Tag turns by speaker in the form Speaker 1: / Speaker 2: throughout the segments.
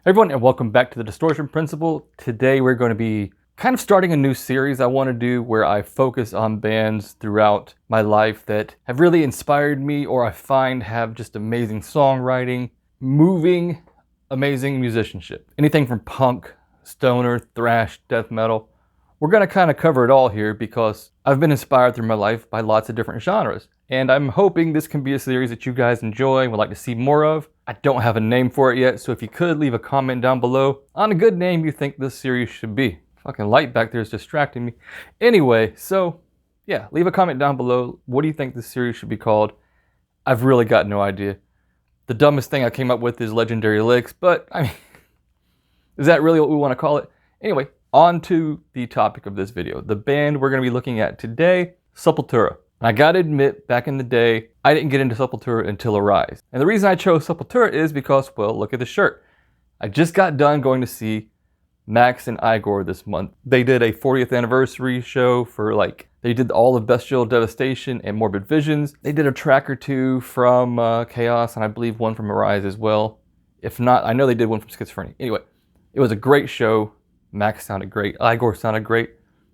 Speaker 1: Everyone, and welcome back to the Distortion Principle. Today we're going to be kind of starting a new series I want to do where I focus on bands throughout my life that have really inspired me or I find have just amazing songwriting, moving, amazing musicianship. Anything from punk, stoner, thrash, death metal. We're going to kind of cover it all here because I've been inspired through my life by lots of different genres. And I'm hoping this can be a series that you guys enjoy and would like to see more of. I don't have a name for it yet, so if you could leave a comment down below on a good name you think this series should be. Fucking light back there is distracting me. Anyway, so yeah, leave a comment down below. What do you think this series should be called? I've really got no idea. The dumbest thing I came up with is Legendary Licks, but I mean, is that really what we want to call it? Anyway, on to the topic of this video. The band we're going to be looking at today, Sepultura. And I gotta admit, back in the day, I didn't get into Sepultura until Arise. And the reason I chose Sepultura is because, well, look at the shirt. I just got done going to see Max and Igor this month. They did a 40th anniversary show for they did all of Bestial Devastation and Morbid Visions. They did a track or two from Chaos, and I believe one from Arise as well. If not, I know they did one from Schizophrenia. Anyway, it was a great show. Max sounded great. Igor sounded great.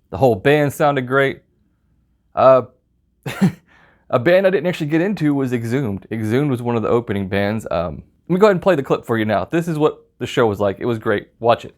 Speaker 1: The whole band sounded great. A band I didn't actually get into was Exhumed. Exhumed was one of the opening bands. Let me go ahead and play the clip for you now. This is what the show was like. It was great. Watch it.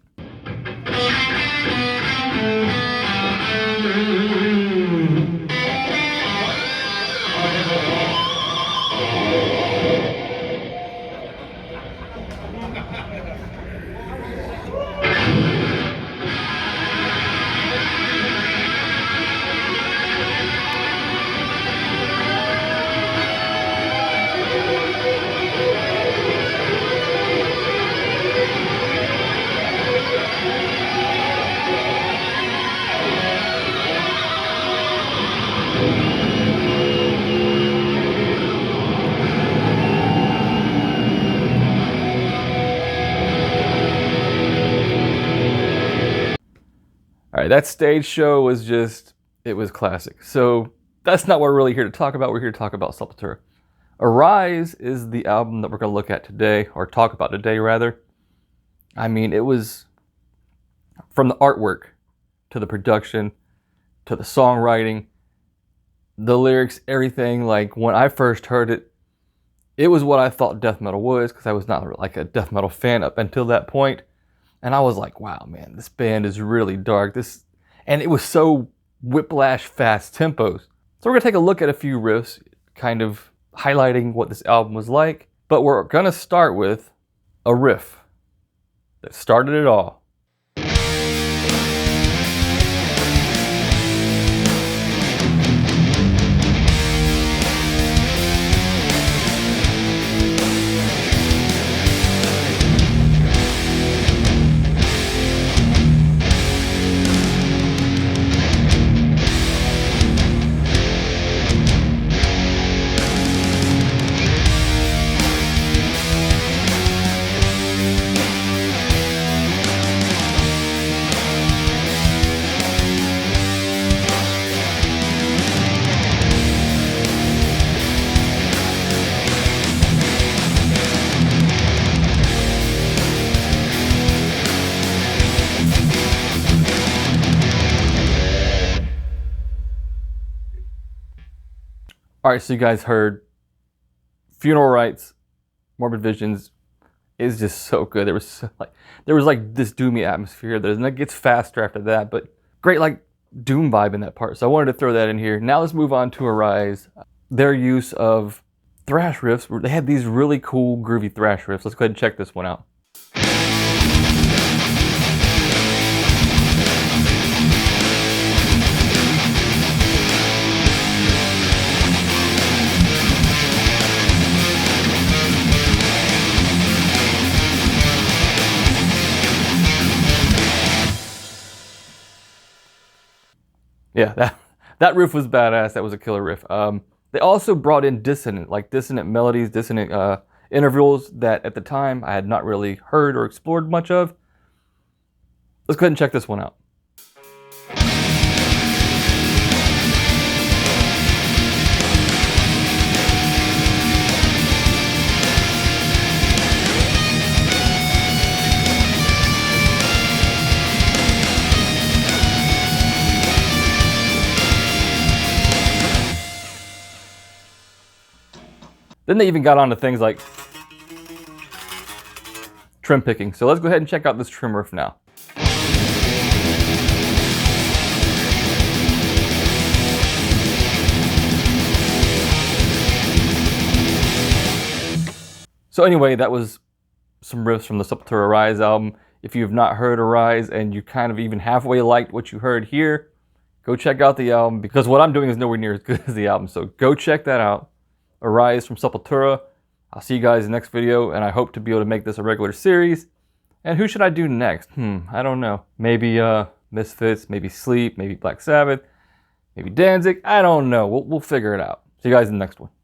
Speaker 1: All right, that stage show was it was classic. So that's not what we're really here to talk about. We're here to talk about Sepultura. Arise is the album that we're going to look at today, or talk about today, rather. I mean, it was from the artwork to the production to the songwriting, the lyrics, everything. Like, when I first heard it, it was what I thought death metal was, because I was not like a death metal fan up until that point. And I was like, wow, man, this band is really dark. And it was so whiplash fast tempos. So we're going to take a look at a few riffs, kind of highlighting what this album was like. But we're going to start with a riff that started it all. All right, so you guys heard Funeral Rites, Morbid Visions is just so good. There was this doomy atmosphere. Then it gets faster after that, but great doom vibe in that part. So I wanted to throw that in here. Now let's move on to Arise. Their use of thrash riffs. They had these really cool groovy thrash riffs. Let's go ahead and check this one out. Yeah, that riff was badass. That was a killer riff. They also brought in dissonant melodies, dissonant intervals that at the time I had not really heard or explored much of. Let's go ahead and check this one out. Then they even got onto things like trim picking. So let's go ahead and check out this trim riff now. So anyway, that was some riffs from the Sepultura Rise album. If you have not heard Arise and you kind of even halfway liked what you heard here, go check out the album, because what I'm doing is nowhere near as good as the album. So go check that out. Arise from Sepultura. I'll see you guys in the next video, and I hope to be able to make this a regular series. And who should I do next? I don't know. Maybe Misfits, maybe Sleep, maybe Black Sabbath, maybe Danzig. I don't know. We'll figure it out. See you guys in the next one.